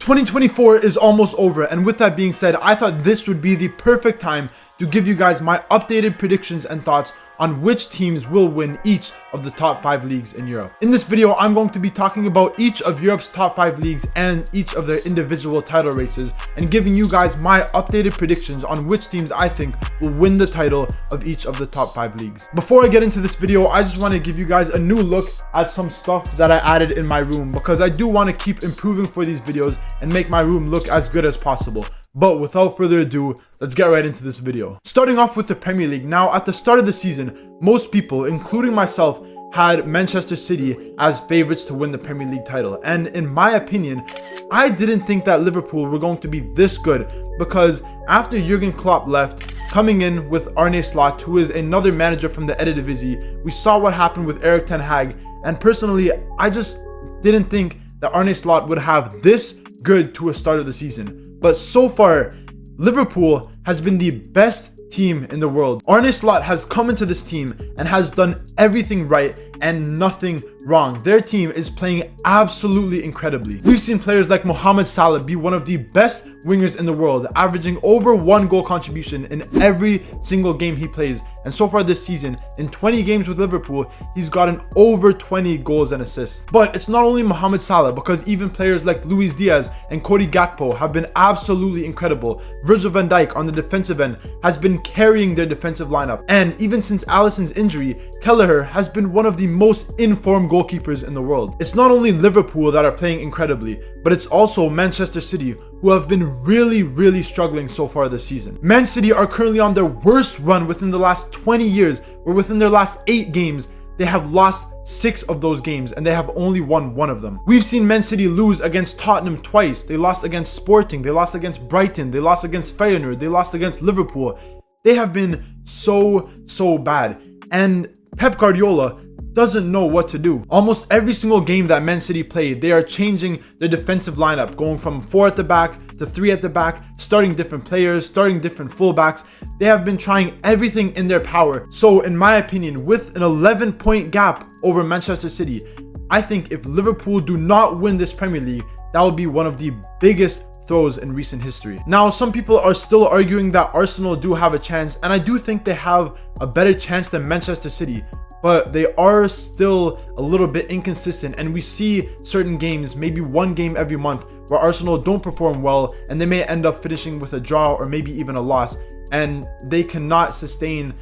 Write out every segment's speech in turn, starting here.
2024 is almost over, and with that being said, I thought this would be the perfect time to give you guys my updated predictions and thoughts on which teams will win each of the top 5 leagues in Europe. In this video, I'm going to be talking about each of Europe's top 5 leagues and each of their individual title races, and giving you guys my updated predictions on which teams I think will win the title of each of the top 5 leagues. Before I get into this video, I just want to give you guys a new look at some stuff that I added in my room, because I do want to keep improving for these videos and make my room look as good as possible. But without further ado, let's get right into this video. Starting off with the Premier League. Now, at the start of the season, most people, including myself, had Manchester City as favorites to win the Premier League title. And in my opinion, I didn't think that Liverpool were going to be this good, because after Jurgen Klopp left, coming in with Arne Slot, who is another manager from the Eredivisie, we saw what happened with Erik ten Hag. And personally, I just didn't think that Arne Slot would have this good to a start of the season. But so far, Liverpool has been the best team in the world. Arne Slot has come into this team and has done everything right and nothing wrong. Their team is playing absolutely incredibly. We've seen players like Mohamed Salah be one of the best wingers in the world, averaging over 1 goal contribution in every single game he plays. And so far this season, in 20 games with Liverpool, he's gotten over 20 goals and assists. But it's not only Mohamed Salah, because even players like Luis Diaz and Cody Gakpo have been absolutely incredible. Virgil van Dijk on the defensive end has been carrying their defensive lineup. And even since Alisson's injury, Kelleher has been one of the most informed goalkeepers in the world. It's not only Liverpool that are playing incredibly, but it's also Manchester City, who have been really struggling so far this season. Man City are currently on their worst run within the last 20 years, where within their last 8 games, they have lost 6 of those games and they have only won 1 of them. We've seen Man City lose against Tottenham twice. They lost against Sporting, they lost against Brighton, they lost against Feyenoord, they lost against Liverpool. They have been so bad. And Pep Guardiola doesn't know what to do. Almost every single game that Man City play, they are changing their defensive lineup, going from 4 at the back to 3 at the back, starting different players, starting different fullbacks. They have been trying everything in their power. So in my opinion, with an 11-point gap over Manchester City, I think if Liverpool do not win this Premier League, that will be one of the biggest throws in recent history. Now, some people are still arguing that Arsenal do have a chance, and I do think they have a better chance than Manchester City, but they are still a little bit inconsistent, and we see certain games, maybe 1 game every month, where Arsenal don't perform well and they may end up finishing with a draw or maybe even a loss, and they cannot sustain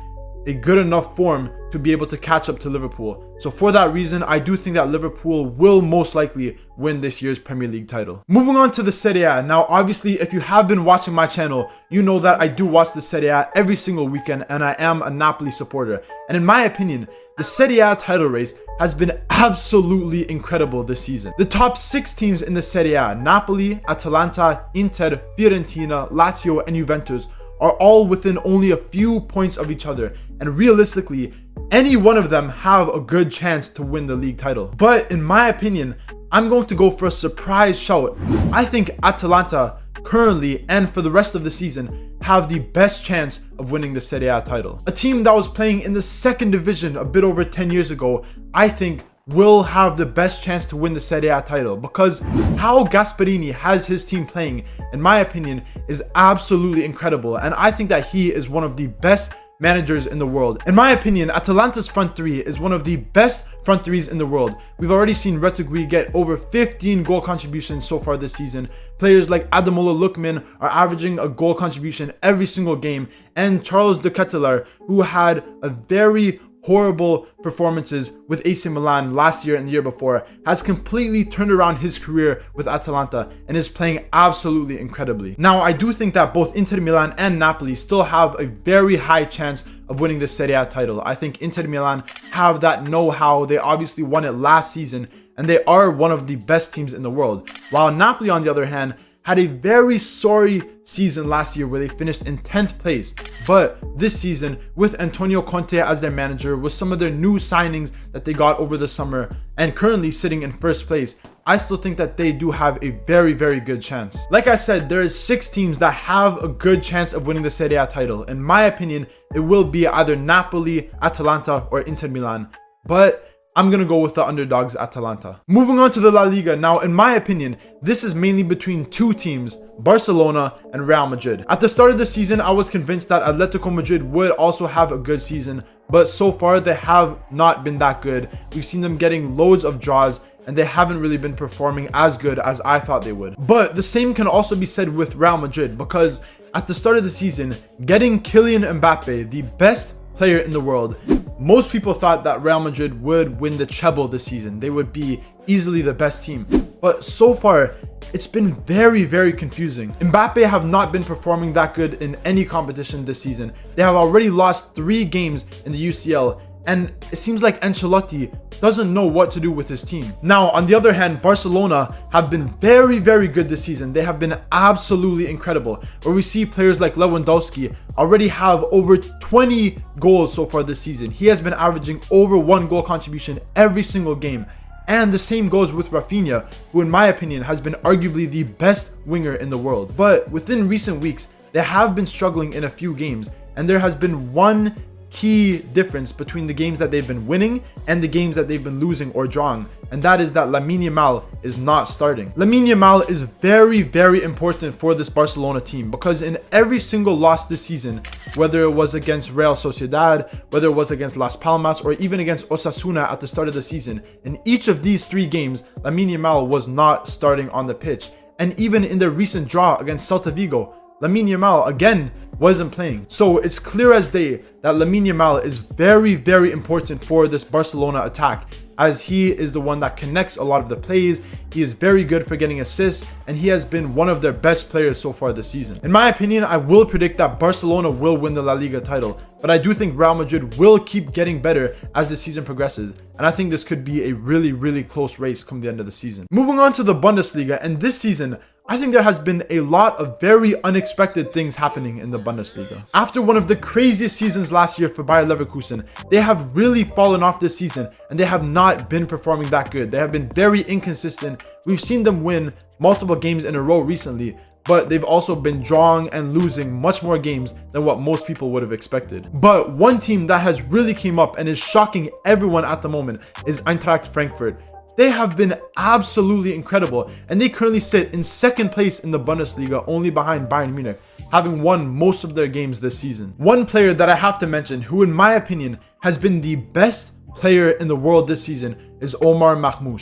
a good enough form to be able to catch up to Liverpool. So for that reason, I do think that Liverpool will most likely win this year's Premier League title. Moving on to the Serie A. Now, obviously, if you have been watching my channel, you know that I do watch the Serie A every single weekend, and I am a Napoli supporter. And in my opinion, the Serie A title race has been absolutely incredible this season. The top 6 teams in the Serie A, Napoli, Atalanta, Inter, Fiorentina, Lazio, and Juventus, are all within only a few points of each other, and realistically, any one of them have a good chance to win the league title. But in my opinion, I'm going to go for a surprise shout. I think Atalanta currently and for the rest of the season have the best chance of winning the Serie A title. A team that was playing in the 2nd division a bit over 10 years ago, I think will have the best chance to win the Serie A title, because how Gasperini has his team playing, in my opinion, is absolutely incredible, and I think that he is one of the best managers in the world. In my opinion, Atalanta's front 3 is one of the best front 3s in the world. We've already seen Retegui get over 15 goal contributions so far this season. Players like Ademola Lookman are averaging a goal contribution every single game, and Charles de Ketelaere, who had a very horrible performances with AC Milan last year and the year before, has completely turned around his career with Atalanta and is playing absolutely incredibly. Now, I do think that both Inter Milan and Napoli still have a very high chance of winning the Serie A title. I think Inter Milan have that know-how. They obviously won it last season, and they are one of the best teams in the world. While Napoli, on the other hand, had a very sorry season last year where they finished in 10th place. But this season, with Antonio Conte as their manager, with some of their new signings that they got over the summer, and currently sitting in 1st place, I still think that they do have a very good chance. Like I said, there is 6 teams that have a good chance of winning the Serie A title. In my opinion, it will be either Napoli, Atalanta, or Inter Milan. But I'm going to go with the underdogs Atalanta. Moving on to the La Liga. Now, in my opinion, this is mainly between two teams, Barcelona and Real Madrid. At the start of the season, I was convinced that Atletico Madrid would also have a good season, but so far they have not been that good. We've seen them getting loads of draws, and they haven't really been performing as good as I thought they would. But the same can also be said with Real Madrid, because at the start of the season, getting Kylian Mbappe, the best player in the world, most people thought that Real Madrid would win the treble this season. They would be easily the best team. But so far, it's been very, very confusing. Mbappe have not been performing that good in any competition this season. They have already lost 3 games in the UCL, and it seems like Ancelotti doesn't know what to do with his team. Now, on the other hand, Barcelona have been very, very good this season. They have been absolutely incredible, where we see players like Lewandowski already have over 20 goals so far this season. He has been averaging over 1 goal contribution every single game. And the same goes with Rafinha, who in my opinion has been arguably the best winger in the world. But within recent weeks, they have been struggling in a few games, and there has been one key difference between the games that they've been winning and the games that they've been losing or drawing, and that is that Lamine Yamal is not starting. Lamine Yamal is very, very important for this Barcelona team, because in every single loss this season, whether it was against Real Sociedad, whether it was against Las Palmas, or even against Osasuna at the start of the season, in each of these 3 games, Lamine Yamal was not starting on the pitch. And even in their recent draw against Celta Vigo, Lamine Yamal again wasn't playing. So it's clear as day that Lamine Yamal is very, very important for this Barcelona attack, as he is the one that connects a lot of the plays. He is very good for getting assists, and he has been one of their best players so far this season. In my opinion, I will predict that Barcelona will win the La Liga title, but I do think Real Madrid will keep getting better as the season progresses, and I think this could be a really, really close race come the end of the season. Moving on to the Bundesliga, and this season, I think there has been a lot of very unexpected things happening in the Bundesliga. After one of the craziest seasons last year for Bayer Leverkusen, they have really fallen off this season, and they have not been performing that good. They have been very inconsistent. We've seen them win multiple games in a row recently, but they've also been drawing and losing much more games than what most people would have expected. But one team that has really came up and is shocking everyone at the moment is Eintracht Frankfurt. They have been absolutely incredible, and they currently sit in 2nd place in the Bundesliga, only behind Bayern Munich, having won most of their games this season. One player that I have to mention, who in my opinion has been the best player in the world this season, is Omar Mahmoud.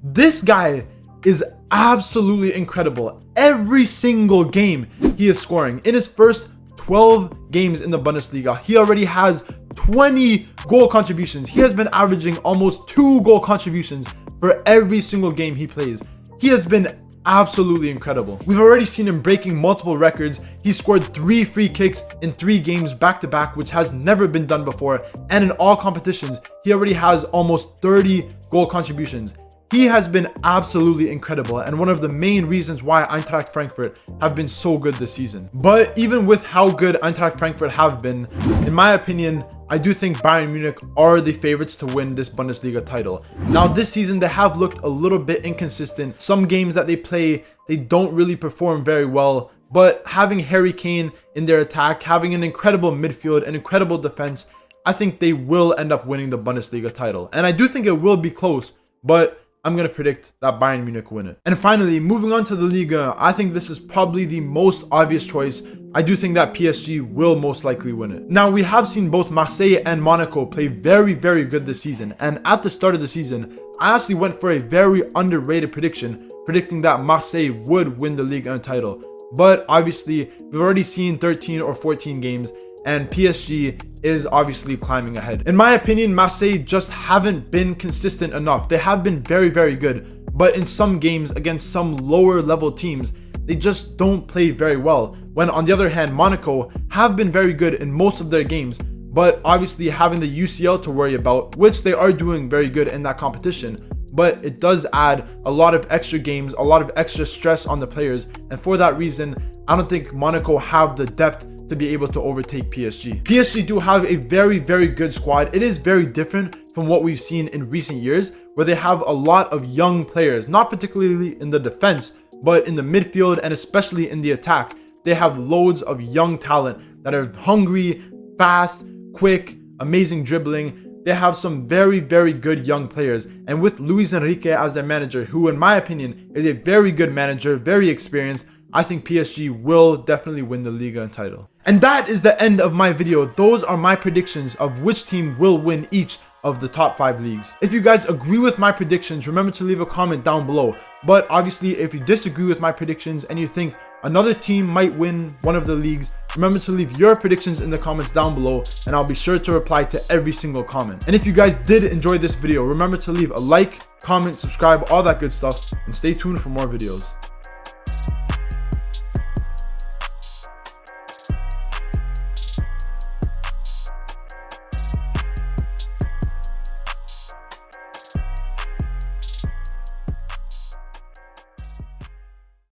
This guy is absolutely incredible. Every single game he is scoring. In his first 12 games in the Bundesliga, he already has 20 goal contributions. He has been averaging almost 2 goal contributions for every single game he plays. He has been absolutely incredible. We've already seen him breaking multiple records. He scored 3 free kicks in 3 games back to back, which has never been done before. And in all competitions, he already has almost 30 goal contributions. He has been absolutely incredible, and one of the main reasons why Eintracht Frankfurt have been so good this season. But even with how good Eintracht Frankfurt have been, in my opinion, I do think Bayern Munich are the favorites to win this Bundesliga title. Now this season, they have looked a little bit inconsistent. Some games that they play, they don't really perform very well. But having Harry Kane in their attack, having an incredible midfield, an incredible defense, I think they will end up winning the Bundesliga title. And I do think it will be close, but I'm going to predict that Bayern Munich win it. And finally, moving on to the Liga, I think this is probably the most obvious choice. I do think that PSG will most likely win it. Now, we have seen both Marseille and Monaco play very, very good this season. And at the start of the season, I actually went for a very underrated prediction, predicting that Marseille would win the Ligue 1 title. But obviously, we've already seen 13 or 14 games, and PSG is obviously climbing ahead. In my opinion, Marseille just haven't been consistent enough. They have been very, very good, but in some games against some lower level teams, they just don't play very well. When on the other hand, Monaco have been very good in most of their games, but obviously having the UCL to worry about, which they are doing very good in that competition, but it does add a lot of extra games, a lot of extra stress on the players, and for that reason, I don't think Monaco have the depth to be able to overtake PSG. PSG do have a very, very good squad. It is very different from what we've seen in recent years, where they have a lot of young players, not particularly in the defense, but in the midfield and especially in the attack. They have loads of young talent that are hungry, fast, quick, amazing dribbling. they have some very, very good young players. And with Luis Enrique as their manager, who in my opinion is a very good manager, very experienced, I think PSG will definitely win the Liga title. And that is the end of my video. Those are my predictions of which team will win each of the top 5 leagues. If you guys agree with my predictions, remember to leave a comment down below. But obviously, if you disagree with my predictions and you think another team might win one of the leagues, remember to leave your predictions in the comments down below, and I'll be sure to reply to every single comment. And if you guys did enjoy this video, remember to leave a like, comment, subscribe, all that good stuff, and stay tuned for more videos.